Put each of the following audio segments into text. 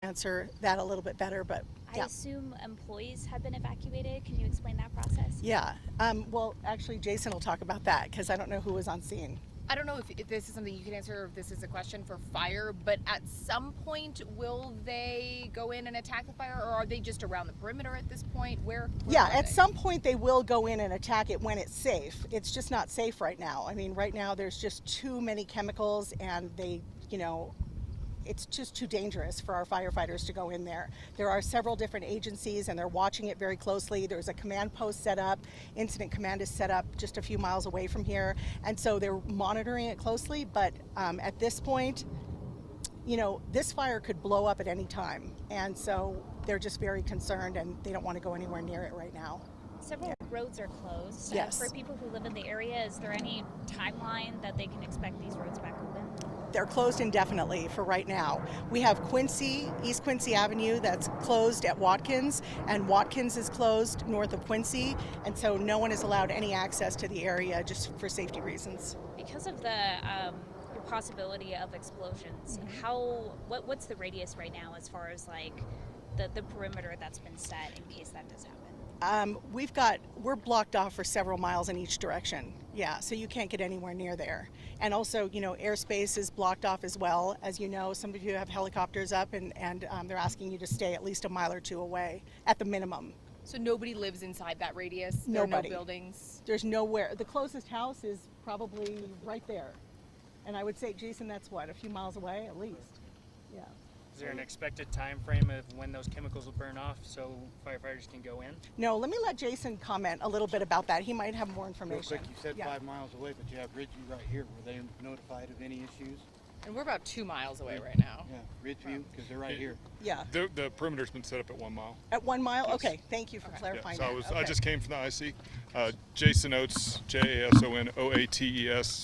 answer that a little bit better, but I yeah. assume employees have been evacuated. Can you explain that process? Yeah. Well, actually, Jason will talk about that because I don't know who was on scene. I don't know if this is something you can answer or if this is a question for fire, but at some point, will they go in and attack the fire, or are they just around the perimeter at this point? Where Yeah, are at they? some point they will go in and attack it when it's safe. It's just not safe right now. I mean, right now there's just too many chemicals and it's just too dangerous for our firefighters to go in there. There are several different agencies and they're watching it very closely. There's a command post set up. Incident command is set up just a few miles away from here. And so they're monitoring it closely. But at this point, this fire could blow up at any time. And so they're just very concerned and they don't want to go anywhere near it right now. Several roads are closed. Yes. For people who live in the area, is there any timeline that they can expect these roads back open? They're closed indefinitely for right now. We have East Quincy Avenue that's closed at Watkins, and Watkins is closed north of Quincy, and so no one is allowed any access to the area just for safety reasons. Because of the possibility of explosions, what's the radius right now as far as like the perimeter that's been set in case that does happen? We're blocked off for several miles in each direction. Yeah, so you can't get anywhere near there. And also, airspace is blocked off as well. As you know, some of you have helicopters up and they're asking you to stay at least a mile or two away at the minimum. So nobody lives inside that radius? Nobody. There are no buildings? There's nowhere. The closest house is probably right there. And I would say, Jason, that's what, a few miles away at least? Yeah. Is there an expected time frame of when those chemicals will burn off so firefighters can go in? No, let me let Jason comment a little bit about that. He might have more information. Real quick, you said 5 miles away, but you have Ridgeview right here. Were they notified of any issues? And we're about 2 miles away right now. Yeah, Ridgeview, because they're right here. Yeah. The perimeter's been set up at 1 mile. At 1 mile? Yes. Okay, thank you for clarifying Yeah, so that. I just came from the IC. Jason Oates, JASON,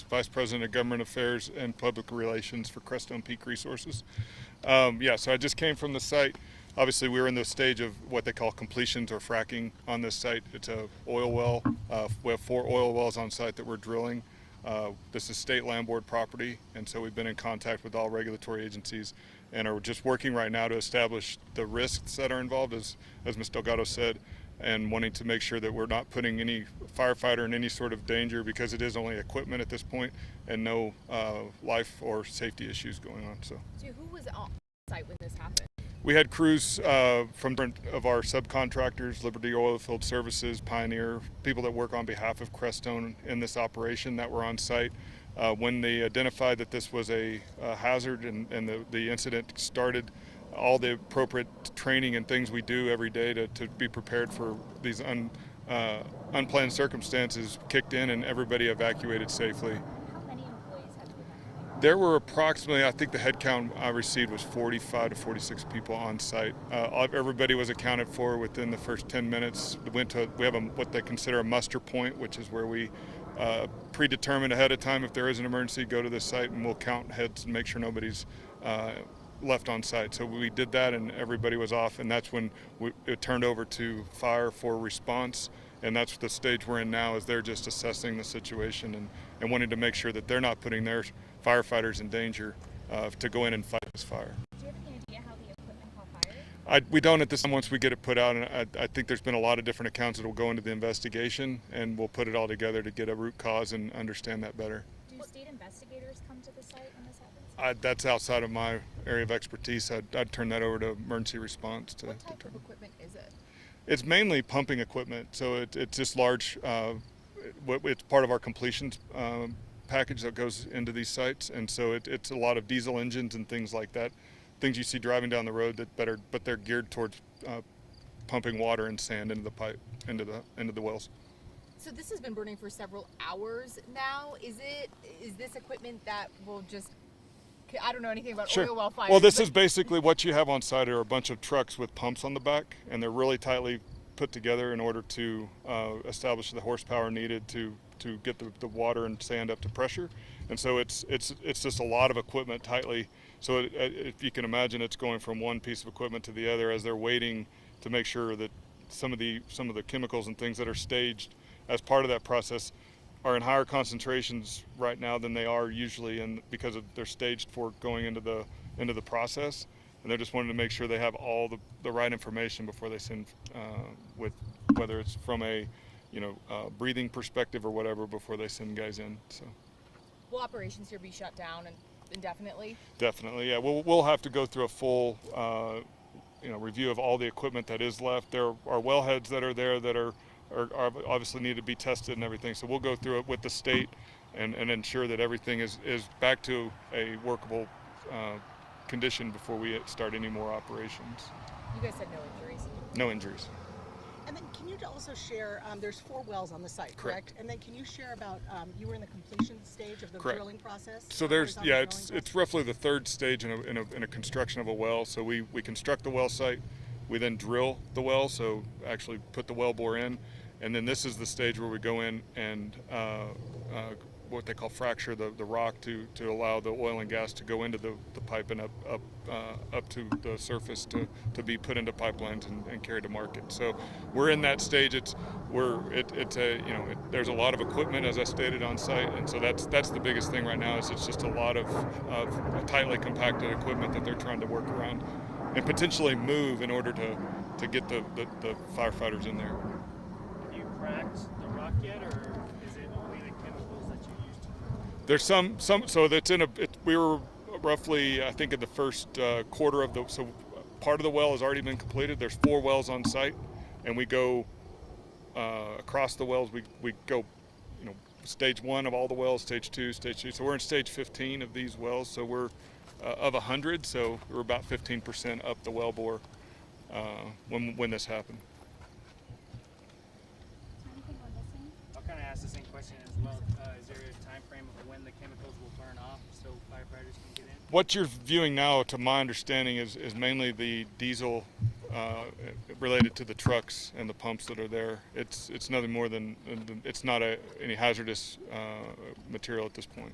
Vice President of Government Affairs and Public Relations for Crestone Peak Resources. So I just came from the site. Obviously, we were in the stage of what they call completions or fracking on this site. It's a oil well. We have 4 oil wells on site that we're drilling. This is state land board property, and so we've been in contact with all regulatory agencies and are just working right now to establish the risks that are involved, as Ms. Delgado said, and wanting to make sure that we're not putting any firefighter in any sort of danger, because it is only equipment at this point and no life or safety issues going on. So who was on site when this happened? we had crews from different of our subcontractors, Liberty Oilfield Services, Pioneer, people that work on behalf of Crestone in this operation that were on site. When they identified that this was a hazard and the incident started, all the appropriate training and things we do every day to be prepared for these unplanned circumstances kicked in, and everybody evacuated safely. How many employees had to evacuate? There were approximately, I think the head count I received was 45 to 46 people on site. Everybody was accounted for within the first 10 minutes. We have what they consider a muster point, which is where we predetermine ahead of time if there is an emergency, go to the site and we'll count heads and make sure nobody's left on site. So we did that and everybody was off, and that's when it turned over to fire for response. And that's the stage we're in now, is they're just assessing the situation and wanting to make sure that they're not putting their firefighters in danger to go in and fight this fire. Do you have any idea how the equipment caught fire? We don't at this time. Once we get it put out, and I think there's been a lot of different accounts that will go into the investigation, and we'll put it all together to get a root cause and understand that better. Do state investigators come to the site when this happens? That's outside of my area of expertise. I'd turn that over to emergency response to What type determine. of equipment is it? It's mainly pumping equipment, so it's just large. It's part of our completions package that goes into these sites, and so it's a lot of diesel engines and things like that, things you see driving down the road but they're geared towards pumping water and sand into the pipe, into the wells. So this has been burning for several hours now. Is this equipment that will just, I don't know anything about Sure. oil well fires. Well, this is basically what you have on site are a bunch of trucks with pumps on the back, and they're really tightly put together in order to establish the horsepower needed to get the water and sand up to pressure. And so it's just a lot of equipment tightly. So if you can imagine, it's going from one piece of equipment to the other as they're waiting to make sure that some of the chemicals and things that are staged as part of that process are in higher concentrations right now than they are usually, and because they're staged for going into the process. and they're just wanting to make sure they have all the right information before they send, with whether it's from a breathing perspective or whatever, before they send guys in. So Will operations here be shut down indefinitely? definitely, yeah. We'll have to go through a full review of all the equipment that is left. There are wellheads that are there that are obviously need to be tested and everything. So we'll go through it with the state and ensure that everything is back to a workable condition before we start any more operations. You guys said no injuries. No injuries. And then can you also share, there's 4 wells on the site, correct? And then can you share about, you were in the completion stage of the Correct. drilling process? So it's roughly the 3rd stage in a construction of a well. So we construct the well site, we then drill the well, so actually put the well bore in, and then this is the stage where we go in and what they call fracture the rock to allow the oil and gas to go into the pipe and up to the surface to be put into pipelines and carried to market. So we're in that stage. There's a lot of equipment, as I stated, on site, and so that's the biggest thing right now. Is it's just a lot of tightly compacted equipment that they're trying to work around and potentially move in order to get the firefighters in there. Have you cracked the rock yet, or is it only the chemicals that you used? There's some so that's we were roughly, I think, in the first quarter of so part of the well has already been completed. There's 4 wells on site, and we go across the wells. We go, stage 1 of all the wells, stage 2, stage 3. So we're in stage 15 of these wells. So we're of 100, so we're about 15% up the well bore when this happened. I'll kind of ask the same question as well. Is there a time frame of when the chemicals will burn off so firefighters can get in? What you're viewing now, to my understanding, is mainly the diesel related to the trucks and the pumps that are there. It's nothing more than, it's not any hazardous material at this point.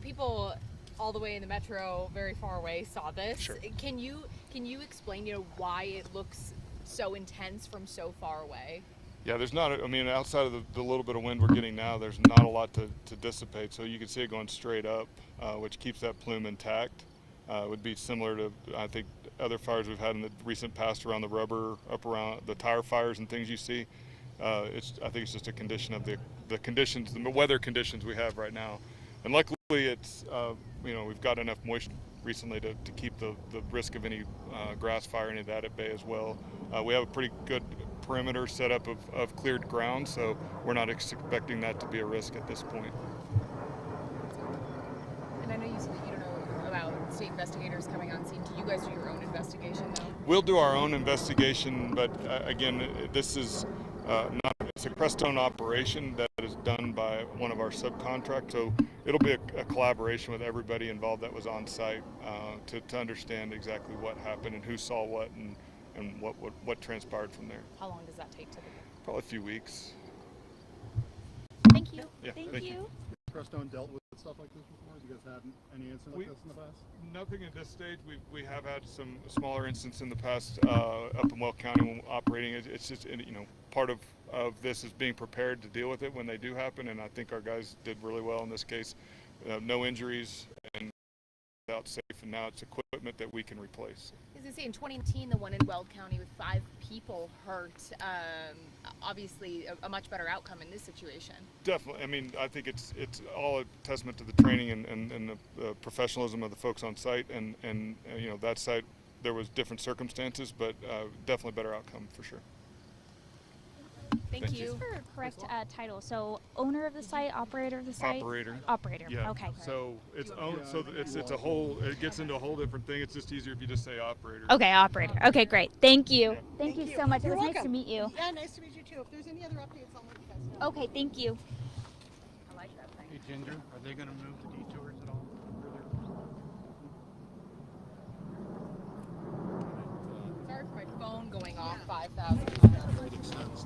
People all the way in the metro, very far away, saw this. Sure. Can you explain, why it looks so intense from so far away? Yeah, there's not, outside of the little bit of wind we're getting now, there's not a lot to dissipate. So you can see it going straight up, which keeps that plume intact. It would be similar to, I think, other fires we've had in the recent past around the rubber, up around the tire fires and things you see. I think it's just a condition of the conditions, the weather conditions we have right now. And luckily it's, we've got enough moisture recently to keep the risk of any grass fire, any of that at bay as well. We have a pretty good perimeter set up of cleared ground, so we're not expecting that to be a risk at this point. And I know you said that you don't know about state investigators coming on scene. Do you guys do your own investigation though? We'll do our own investigation, but again, this is it's a Crestone operation that is done by one of our subcontractors, so it'll be a collaboration with everybody involved that was on site to understand exactly what happened and who saw what and what transpired from there. How long does that take typically? Probably a few weeks. Thank you. Yeah, Thank you. Crestone dealt with stuff like this before? Have you guys had any incident like this in the past? Nothing at this stage. We have had some smaller incidents in the past up in Weld County when operating. It's just, part of this is being prepared to deal with it when they do happen, and I think our guys did really well in this case. No injuries and out safe, and now it's equipment that we can replace. As I say, in 2019, the one in Weld County with 5 people hurt, obviously a much better outcome in this situation. Definitely. I think it's all a testament to the training and the professionalism of the folks on site, and that site, there was different circumstances, but definitely better outcome for sure. Thank you. Just for correct title, so owner of the site, operator of the site? Operator. Yeah. Okay. So it's owned. So it's a whole. It gets into a whole different thing. It's just easier if you just say operator. Okay, operator. Okay, great. Thank you. Yeah. Thank you so much. You're It was nice welcome. to meet you. Yeah, nice to meet you too. If there's any other updates, I'll let you guys know. Okay, thank you. I like that thing. Hey Ginger, are they gonna move the detours at all further? Sorry for my phone going off 5,000 times. Makes sense.